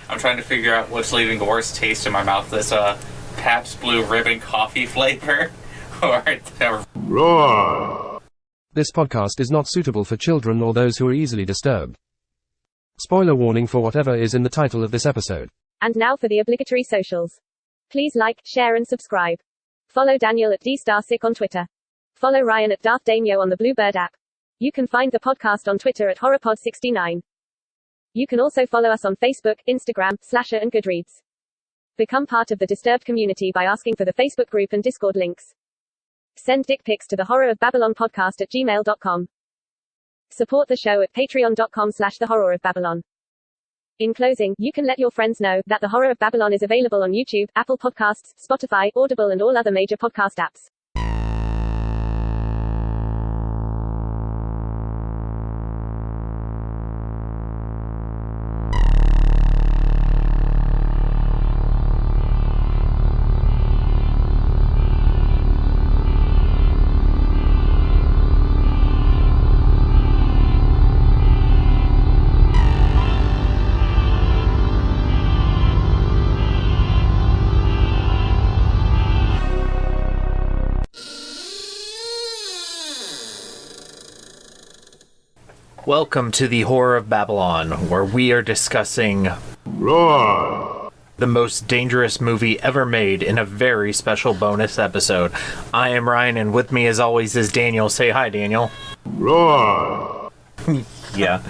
I'm trying to figure out what's leaving the worst taste in my mouth. This Pabst Blue Ribbon coffee flavor, or Roar! This podcast is not suitable for children or those who are easily disturbed. Spoiler warning for whatever is in the title of this episode. And now for the obligatory socials. Please like, share and subscribe. Follow Daniel at DStarSick on Twitter. Follow Ryan at Darth Damio on the Bluebird app. You can find the podcast on Twitter at HorrorPod69. You can also follow us on Facebook, Instagram, Slasher and Goodreads. Become part of the Disturbed community by asking for the Facebook group and Discord links. Send dick pics to the Horror of Babylon podcast at gmail.com. Support the show at patreon.com/the Horror of Babylon. In closing, you can let your friends know that the Horror of Babylon is available on YouTube, Apple Podcasts, Spotify, Audible and all other major podcast apps. Welcome to the Horror of Babylon, where we are discussing Roar! the most dangerous movie ever made in a very special bonus episode. I am Ryan, and with me as always is Daniel. Say hi, Daniel. Roar! Yeah.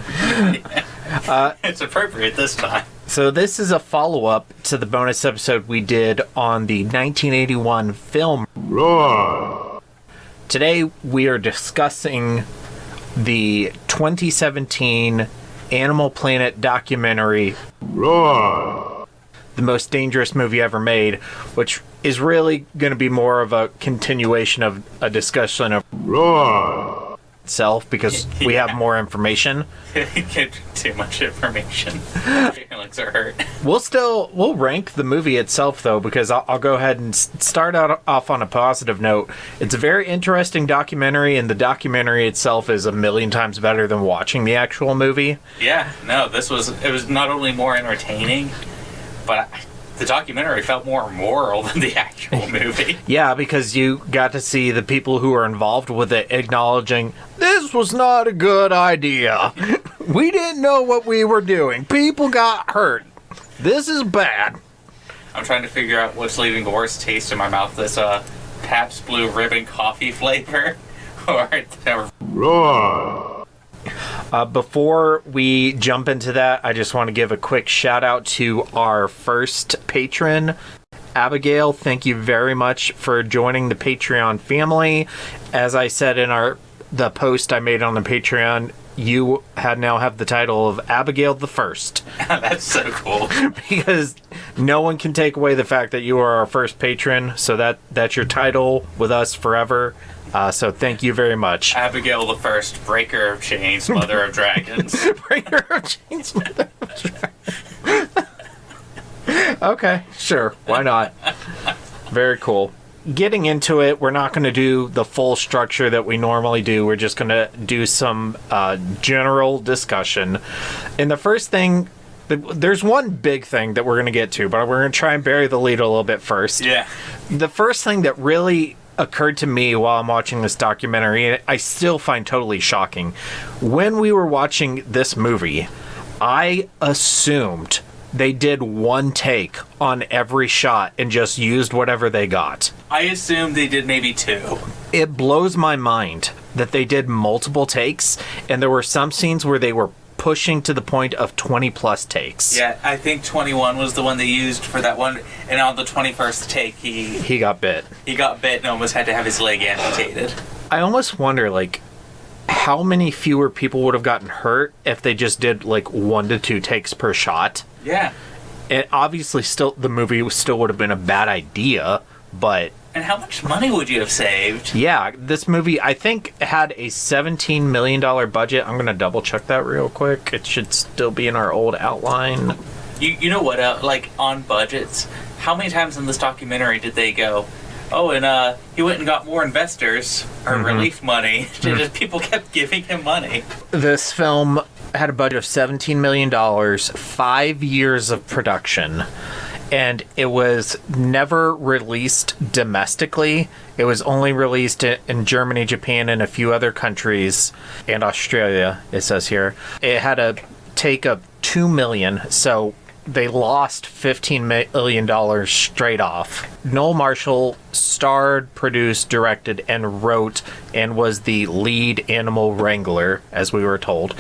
it's appropriate this time. So this is a follow-up to the bonus episode we did on the 1981 film Roar! Today we are discussing the 2017 Animal Planet documentary, Roar! the most dangerous movie ever made, which is really going to be more of a continuation of a discussion of Roar! itself, because we have more information. Too much information. Feelings are hurt. We'll rank the movie itself, though, because I'll go ahead and start off on a positive note. It's a very interesting documentary, and the documentary itself is a million times better than watching the actual movie. Yeah, no, it was not only more entertaining, but the documentary felt more moral than the actual movie. Yeah, because you got to see the people who are involved with it acknowledging, this was not a good idea. We didn't know what we were doing. People got hurt. This is bad. I'm trying to figure out what's leaving the worst taste in my mouth. This Pabst Blue Ribbon coffee flavor, or Roar! Before we jump into that, I just want to give a quick shout out to our first patron, Abigail. Thank you very much for joining the Patreon family. As I said in the post I made on the Patreon, you now have the title of Abigail the First. That's so cool. Because no one can take away the fact that you are our first patron, so that's your title with us forever. So thank you very much. Abigail the First, Breaker of Chains, Mother of Dragons. Breaker of Chains, Mother of Dragons. Okay, sure. Why not? Very cool. Getting into it, we're not going to do the full structure that we normally do. We're just going to do some general discussion. And the first thing, there's one big thing that we're going to get to, but we're going to try and bury the lead a little bit first. Yeah. The first thing that really occurred to me while I'm watching this documentary, and I still find totally shocking, when we were watching this movie, I assumed they did one take on every shot and just used whatever they got. I assumed they did maybe two. It blows my mind that they did multiple takes, and there were some scenes where they were pushing to the point of 20 plus takes. Yeah, I think 21 was the one they used for that one, and on the 21st take he got bit. He got bit and almost had to have his leg amputated. I almost wonder, like, how many fewer people would have gotten hurt if they just did like 1 to 2 takes per shot. Yeah. And obviously the movie still would have been a bad idea, but... And how much money would you have saved? Yeah, this movie, I think, had a $17 million budget. I'm going to double check that real quick. It should still be in our old outline. You know what, like, on budgets, how many times in this documentary did they go, oh, and he went and got more investors, or relief money. Just people kept giving him money. This film had a budget of $17 million, 5 years of production, and it was never released domestically. It was only released in Germany, Japan, and a few other countries, and Australia, it says here. It had a take of $2 million, so they lost $15 million straight off. Noel Marshall starred, produced, directed, and wrote, and was the lead animal wrangler, as we were told.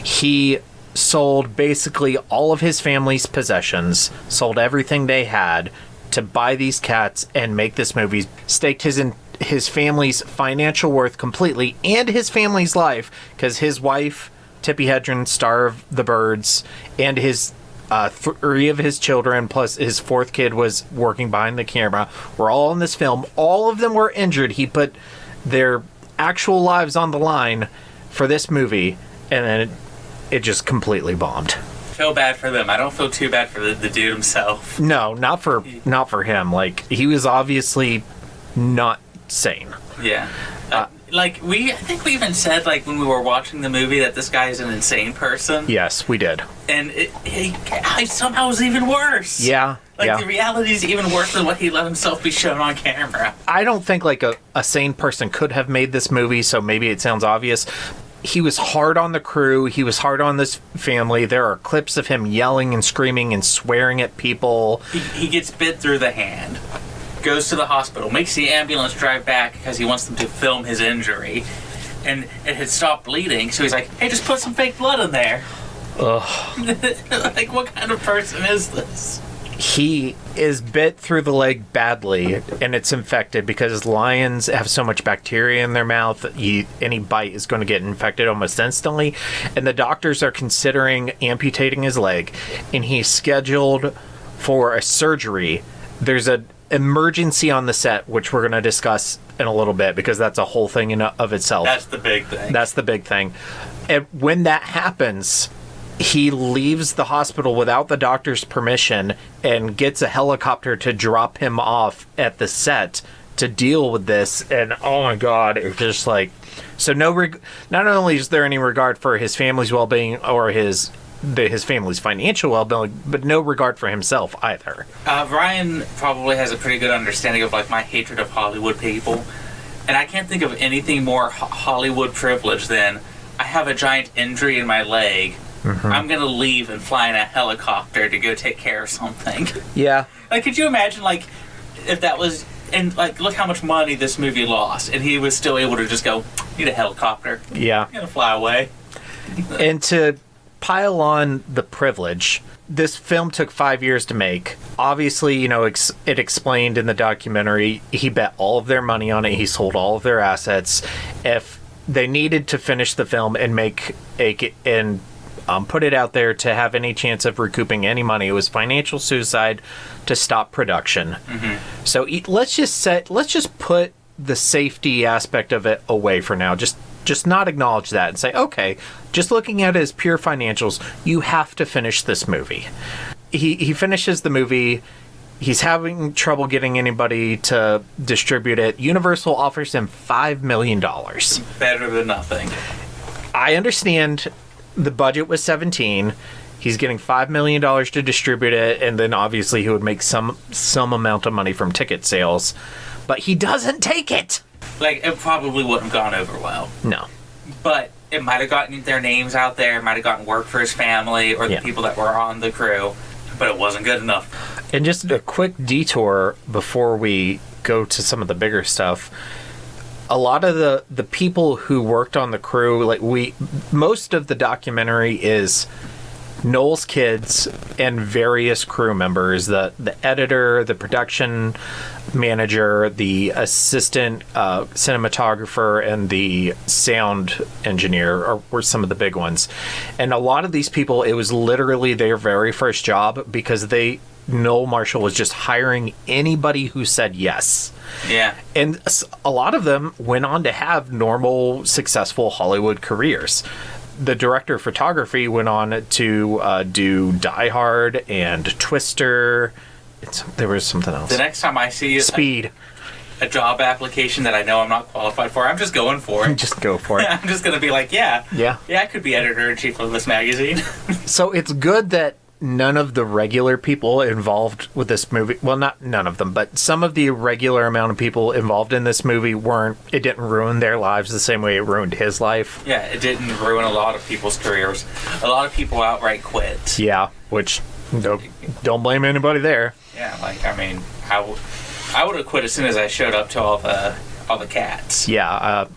He sold basically all of his family's possessions, sold everything they had to buy these cats and make this movie, staked his family's financial worth completely, and his family's life, because his wife, Tippi Hedren, star of The Birds, and his 3 of his children, plus his 4th kid was working behind the camera, were all in this film. All of them were injured. He put their actual lives on the line for this movie, and then it just completely bombed. Feel bad for them. I don't feel too bad for the dude himself. No, not for him. Like, he was obviously not sane. Yeah. I think we even said, like, when we were watching the movie, that this guy is an insane person. Yes, we did. And he somehow was even worse. Yeah. The reality is even worse than what he let himself be shown on camera. I don't think, like, a sane person could have made this movie, so maybe it sounds obvious. He was hard on the crew. He was hard on this family. There are clips of him yelling and screaming and swearing at people. He gets bit through the hand. Goes to the hospital, makes the ambulance drive back because he wants them to film his injury, and it had stopped bleeding, so he's like, hey, just put some fake blood in there. Ugh. Like, what kind of person is this? He is bit through the leg badly, and it's infected because lions have so much bacteria in their mouth. Any bite is going to get infected almost instantly, and the doctors are considering amputating his leg, and he's scheduled for a surgery. There's an emergency on the set, which we're going to discuss in a little bit, because that's a whole thing in of itself. That's the big thing. And when that happens, he leaves the hospital without the doctor's permission and gets a helicopter to drop him off at the set to deal with this. And oh my god, it's just like, so not only is there any regard for his family's well-being or his family's financial well-being, but no regard for himself either. Ryan probably has a pretty good understanding of, like, my hatred of Hollywood people, and I can't think of anything more Hollywood privilege than, I have a giant injury in my leg, I'm gonna leave and fly in a helicopter to go take care of something. Yeah. Like, could you imagine, like, if that was, and, like, look how much money this movie lost, and he was still able to just go, need a helicopter. Yeah. I'm gonna fly away. And to pile on the privilege, this film took 5 years to make. Obviously, you know, it explained in the documentary, he bet all of their money on it. He sold all of their assets. If they needed to finish the film and put it out there to have any chance of recouping any money, it was financial suicide to stop production. Mm-hmm. So let's just put the safety aspect of it away for now. Just not acknowledge that and say, okay, just looking at it as pure financials, you have to finish this movie. He finishes the movie. He's having trouble getting anybody to distribute it. Universal offers him $5 million. Better than nothing. I understand the budget was 17. He's getting $5 million to distribute it, and then obviously he would make some amount of money from ticket sales. But he doesn't take it. Like, it probably wouldn't have gone over well. No. But it might have gotten their names out there, it might have gotten work for his family or the people that were on the crew, but it wasn't good enough. And just a quick detour before we go to some of the bigger stuff. A lot of the people who worked on the crew, most of the documentary is Noel's kids and various crew members, the editor, the production manager, the assistant cinematographer, and the sound engineer were some of the big ones. And a lot of these people, it was literally their very first job, because Noel Marshall was just hiring anybody who said yes. Yeah. And a lot of them went on to have normal, successful Hollywood careers. The director of photography went on to do Die Hard and Twister. There was something else. The next time I see you... Speed. a job application that I know I'm not qualified for, I'm just going for it. Just go for it. I'm just going to be like, yeah, I could be editor-in-chief of this magazine. So it's good that none of the regular people involved with this movie, well, not none of them, but some of the regular amount of people involved in this movie it didn't ruin their lives the same way it ruined his life. Yeah, it didn't ruin a lot of people's careers. A lot of people outright quit. Yeah, which don't blame anybody there. Yeah, like, I mean, I would have quit as soon as I showed up to all the cats. Yeah,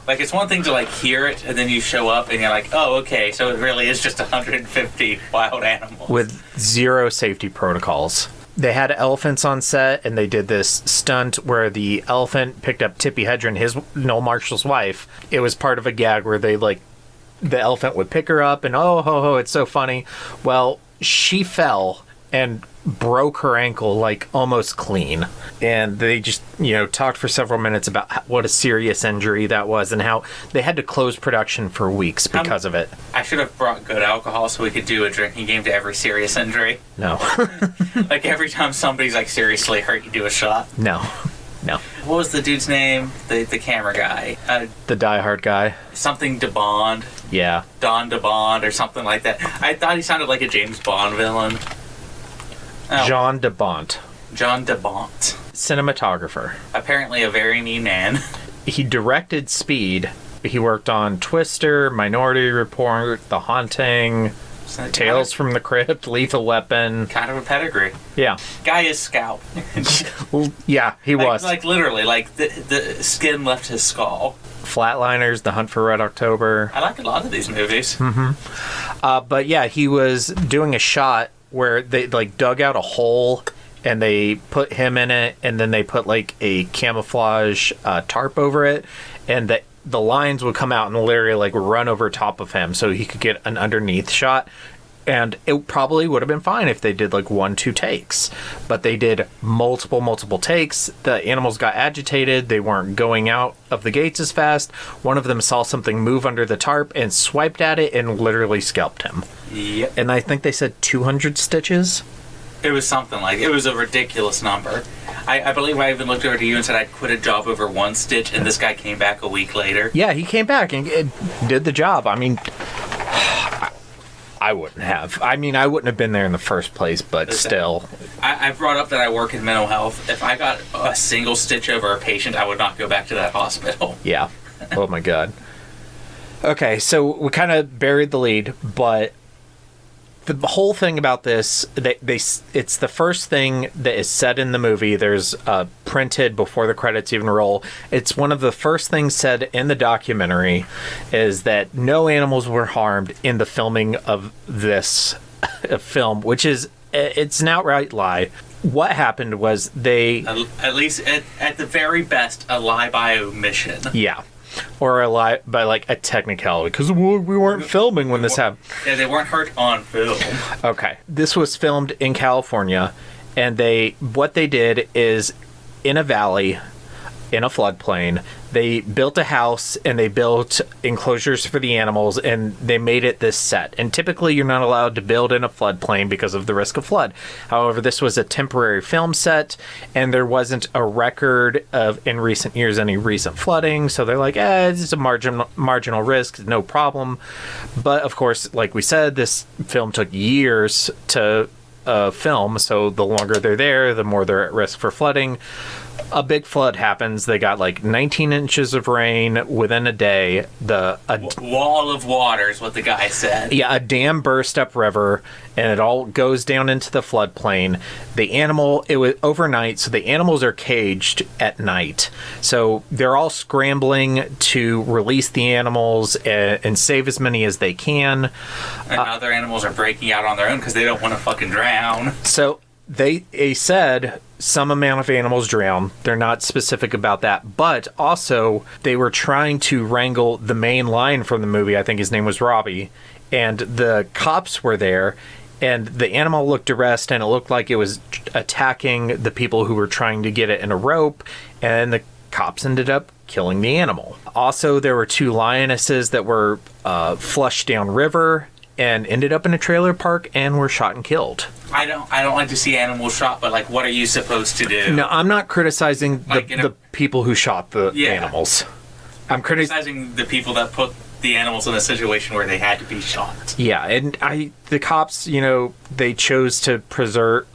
like, it's one thing to, like, hear it, and then you show up, and you're like, oh, okay, so it really is just 150 wild animals. With zero safety protocols. They had elephants on set, and they did this stunt where the elephant picked up Tippi Hedren, Noel Marshall's wife. It was part of a gag where they, like, the elephant would pick her up, and oh, ho, ho, it's so funny. Well, she fell and broke her ankle, like, almost clean. And they just, talked for several minutes about what a serious injury that was and how they had to close production for weeks because of it. I should have brought good alcohol so we could do a drinking game to every serious injury. No. Like, every time somebody's, like, seriously hurt, you do a shot. No. What was the dude's name? The camera guy. The Die Hard guy. Something DeBond. Yeah. Don DeBond or something like that. I thought he sounded like a James Bond villain. Oh. John DeBont. Cinematographer. Apparently a very mean man. He directed Speed. He worked on Twister, Minority Report, The Haunting, Tales from the Crypt, Lethal Weapon. Kind of a pedigree. Yeah. Guy is scout. Well, yeah, he was. Like literally, like the skin left his skull. Flatliners, The Hunt for Red October. I like a lot of these movies. Mm-hmm. But yeah, he was doing a shot where they like dug out a hole and they put him in it, and then they put like a camouflage tarp over it, and the lines would come out and literally like run over top of him so he could get an underneath shot. And it probably would have been fine if they did like 1-2 takes, but they did multiple takes. The animals got agitated. They weren't going out of the gates as fast. One of them saw something move under the tarp and swiped at it and literally scalped him. Yep. And I think they said 200 stitches. It was something like, it was a ridiculous number. I believe I even looked over to you and said I'd quit a job over 1 stitch, and this guy came back a week later. Yeah, he came back and did the job. I mean, I wouldn't have. I mean, I wouldn't have been there in the first place, but still. I brought up that I work in mental health. If I got a single stitch over a patient, I would not go back to that hospital. Yeah. Oh, my God. Okay, so we kind of buried the lead, but the whole thing about this, it's the first thing that is said in the movie. There's printed before the credits even roll. It's one of the first things said in the documentary is that no animals were harmed in the filming of this film, which is, it's an outright lie. What happened was at least at the very best, a lie by omission. Yeah. Or a lie by like a technicality, because we weren't filming when this happened. Yeah, they weren't hurt on film. Okay. This was filmed in California, and what they did is in a valley, in a floodplain, they built a house and they built enclosures for the animals, and they made it this set. And typically you're not allowed to build in a floodplain because of the risk of flood. However, this was a temporary film set, and there wasn't a record of, in recent years, any recent flooding. So they're like, it's a marginal risk, no problem. But of course, like we said, this film took years to film. So the longer they're there, the more they're at risk for flooding. A big flood happens. They got like 19 inches of rain within a day. Wall of water is what the guy said. Yeah, a dam burst upriver, and it all goes down into the floodplain. It was overnight, so the animals are caged at night. So they're all scrambling to release the animals and save as many as they can. And other animals are breaking out on their own because they don't want to fucking drown. So they said some amount of animals drown. They're not specific about that. But also, they were trying to wrangle the main line from the movie. I think his name was Robbie. And the cops were there. And the animal looked arrested, and it looked like it was attacking the people who were trying to get it in a rope. And the cops ended up killing the animal. Also, there were 2 lionesses that were flushed downriver and ended up in a trailer park and were shot and killed. I don't like to see animals shot, but like, what are you supposed to do? No, I'm not criticizing Like the people who shot the animals. I'm criticizing the people that put the animals in a situation where they had to be shot. Yeah, and the cops, they chose to preserve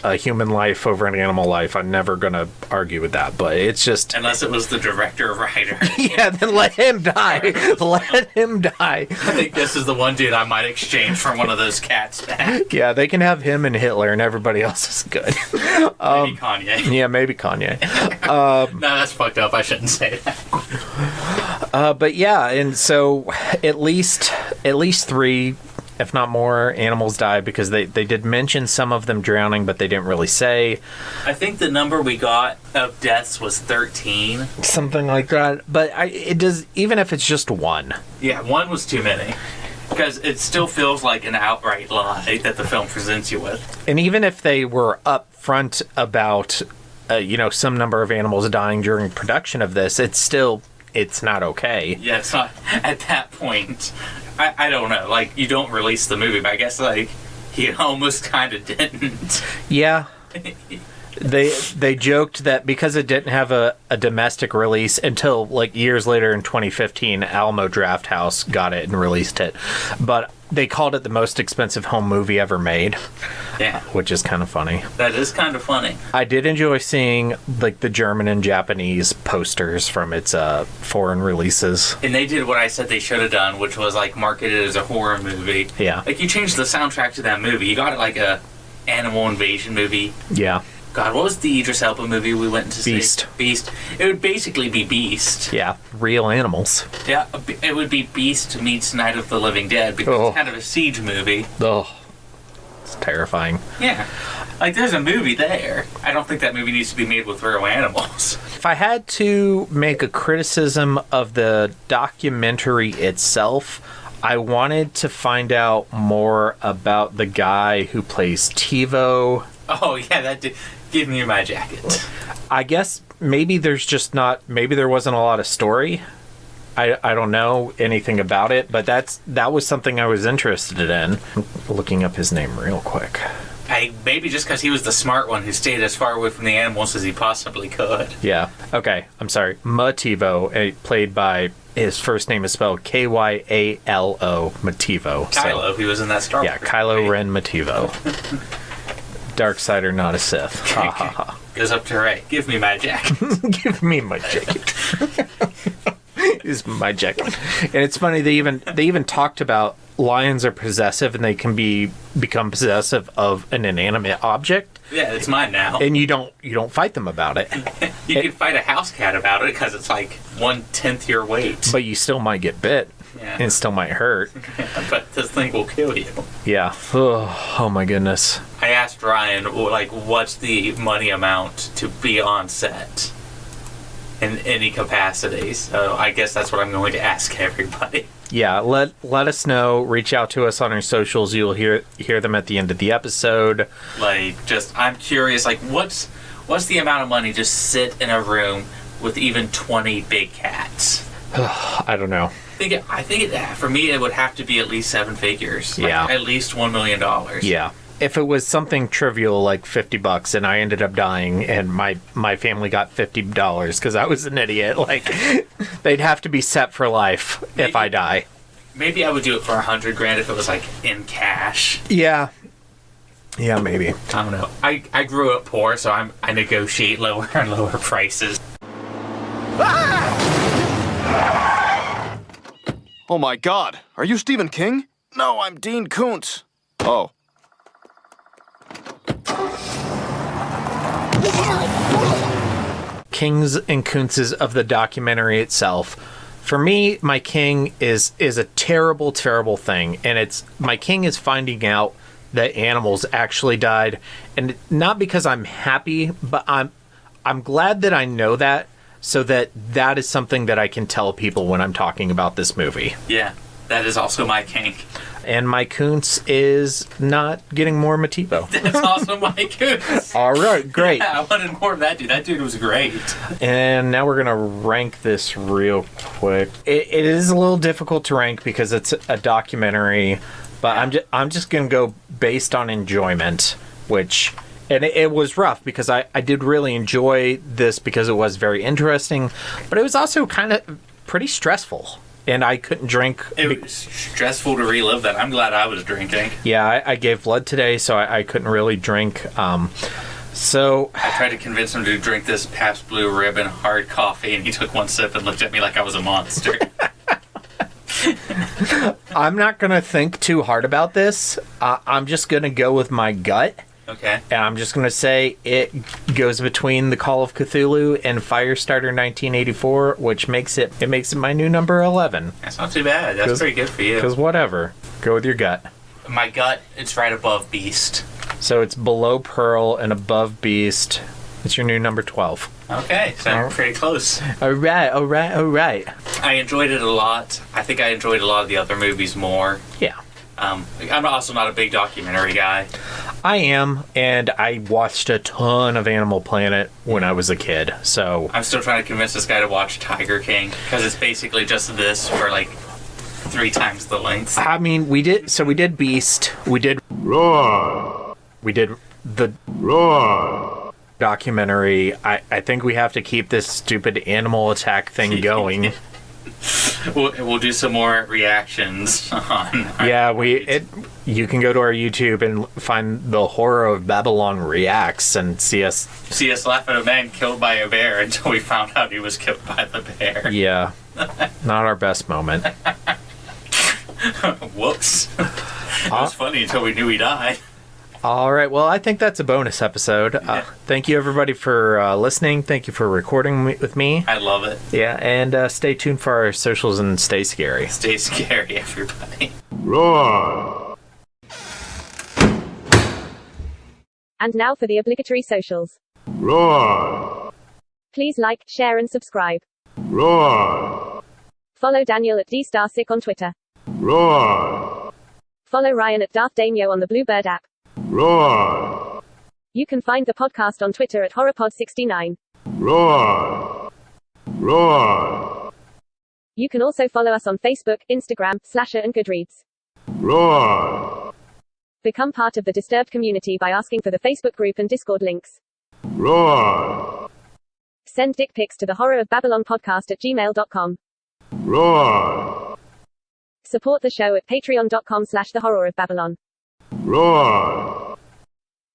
a human life over an animal life. I'm never gonna argue with that, but it's just unless it was the director or writer. Yeah, then let him die. Let him die. I think this is the one dude I might exchange for one of those cats back. Yeah, they can have him and Hitler, and everybody else is good. Maybe Kanye. Yeah, maybe Kanye. No, that's fucked up. I shouldn't say that. But yeah, and so at least 3, if not more, animals died because they did mention some of them drowning, but they didn't really say. I think the number we got of deaths was 13. Something like that. But it does, even if it's just 1. Yeah, 1 was too many. Because it still feels like an outright lie that the film presents you with. And even if they were upfront about, some number of animals dying during production of this, it's not okay. Yeah, it's not at that point. I don't know. Like, you don't release the movie, but I guess, like, he almost kind of didn't. Yeah. They joked that because it didn't have a domestic release until, like, years later in 2015, Alamo Drafthouse got it and released it. But they called it the most expensive home movie ever made. Yeah. Which is kind of funny. That is kind of funny. I did enjoy seeing, like, the German and Japanese posters from its foreign releases. And they did what I said they should have done, which was, like, market it as a horror movie. Yeah. Like, you changed the soundtrack to that movie. You got it like a animal invasion movie. Yeah. God, what was the Idris Elba movie we went to see? Beast. It would basically be Beast. Yeah, real animals. Yeah, it would be Beast meets Night of the Living Dead because it's kind of a siege movie. Oh, it's terrifying. Yeah. Like, there's a movie there. I don't think that movie needs to be made with real animals. If I had to make a criticism of the documentary itself, I wanted to find out more about the guy who plays TiVo. Oh, yeah, that did. Give me my jacket. I guess maybe there wasn't a lot of story. I don't know anything about it, but that was something I was interested in. Looking up his name real quick. Maybe just because he was the smart one who stayed as far away from the animals as he possibly could. Yeah. Okay. I'm sorry. Mativo, played by, his first name is spelled Kyalo, Mativo. Kylo, he was in that Star Wars. Yeah, Kylo Ren Mativo. Dark Sider, not a Sith. Ha ha ha. Goes up to right. Give me my jacket. Give me my jacket. Is my jacket. And it's funny, they even talked about lions are possessive and they can become possessive of an inanimate object. Yeah, it's mine now. And you don't fight them about it. You can fight a house cat about it because it's like 1/10 your weight. But you still might get bit. Yeah. And it still might hurt. But this thing will kill you. Yeah. Oh my goodness. I asked Ryan, like, what's the money amount to be on set in any capacity? So I guess that's what I'm going to ask everybody. Yeah, let us know. Reach out to us on our socials. You'll hear them at the end of the episode. Like, I'm curious. Like, what's the amount of money to sit in a room with even 20 big cats? I don't know. I think for me it would have to be at least 7 figures. Yeah. Like, at least $1 million. Yeah. If it was something trivial like $50 and I ended up dying and my family got $50 because I was an idiot, like, they'd have to be set for life if I die. Maybe I would do it for $100,000 if it was like in cash. Yeah. Yeah, maybe. I don't know. I grew up poor, so I negotiate lower and lower prices. Oh my God, are you Stephen King? No, I'm Dean Koontz. Oh. Kings and Koontzes of the documentary itself. For me, my king is a terrible, terrible thing, and my king is finding out that animals actually died, and not because I'm happy, but I'm glad that I know that, so that is something that I can tell people when I'm talking about this movie. Yeah, that is also my king. And my Koontz is not getting more Mativo. That's also my Koontz. All right, great. Yeah, I wanted more of that dude. That dude was great. And now we're going to rank this real quick. It is a little difficult to rank because it's a documentary, But I'm just gonna go based on enjoyment, which. And it was rough because I did really enjoy this because it was very interesting, but it was also kind of pretty stressful. And I couldn't drink. It was stressful to relive that. I'm glad I was drinking. Yeah, I gave blood today, so I couldn't really drink. So I tried to convince him to drink this Pabst Blue Ribbon hard coffee, and he took one sip and looked at me like I was a monster. I'm not going to think too hard about this. I'm just going to go with my gut. Okay. And I'm just going to say it goes between the Call of Cthulhu and Firestarter 1984, which makes it my new number 11. That's not too bad. That's pretty good for you. Because whatever. Go with your gut. My gut, it's right above Beast. So it's below Pearl and above Beast. It's your new number 12. Okay, so pretty close. All right. I enjoyed it a lot. I think I enjoyed a lot of the other movies more. Yeah. I'm also not a big documentary guy. I am, and I watched a ton of Animal Planet when I was a kid, so... I'm still trying to convince this guy to watch Tiger King, because it's basically just this for, 3 times the length. I mean, we did Beast, we did Roar! the Roar! documentary. I think we have to keep this stupid animal attack thing going. We'll do some more reactions on. Yeah, you can go to our YouTube and find the Horror of Babylon reacts and see us laugh at a man killed by a bear until we found out he was killed by the bear. Yeah, not our best moment. Whoops. It was funny until we knew he died. All right, well, I think that's a bonus episode. Thank you, everybody, for listening. Thank you for recording with me. I love it. Yeah, and stay tuned for our socials and stay scary. Stay scary, everybody. Roar! And now for the obligatory socials. Roar! Please like, share, and subscribe. Roar! Follow Daniel at dstarsick on Twitter. Roar! Follow Ryan at Darth Daimyo on the Bluebird app. Roar! You can find the podcast on Twitter at HorrorPod69. Roar! Roar! You can also follow us on Facebook, Instagram, Slasher, and Goodreads. Roar! Become part of the Disturbed community by asking for the Facebook group and Discord links. Roar! Send dick pics to the Horror of Babylon podcast at gmail.com. Roar! Support the show at patreon.com/the Horror of Babylon. Roar!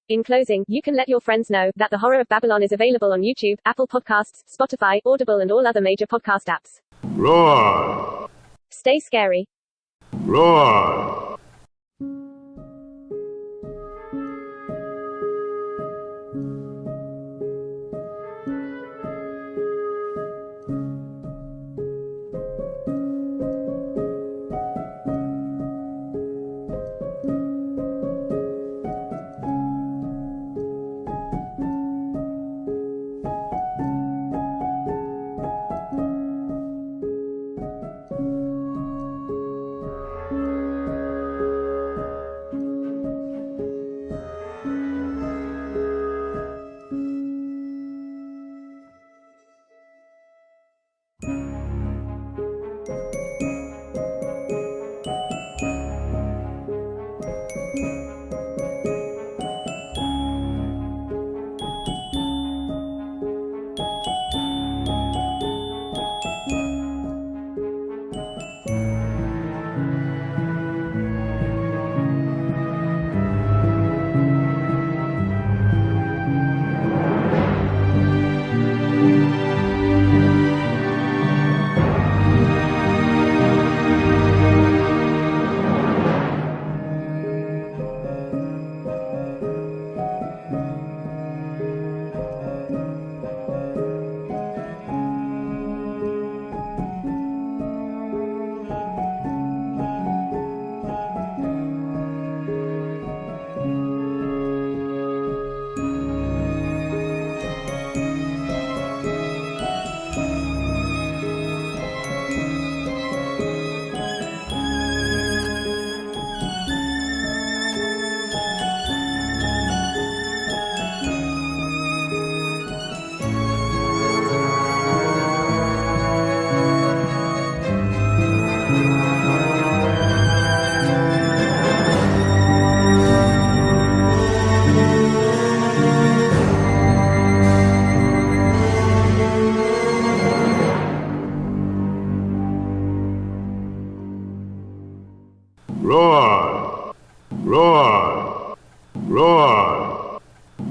In closing, you can let your friends know that The Horror of Babylon is available on YouTube, Apple Podcasts, Spotify, Audible, and all other major podcast apps. Roar! Stay scary. Roar!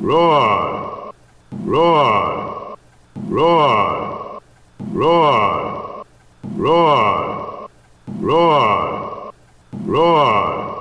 Run! Run! Run! Run! Run! Run! Run!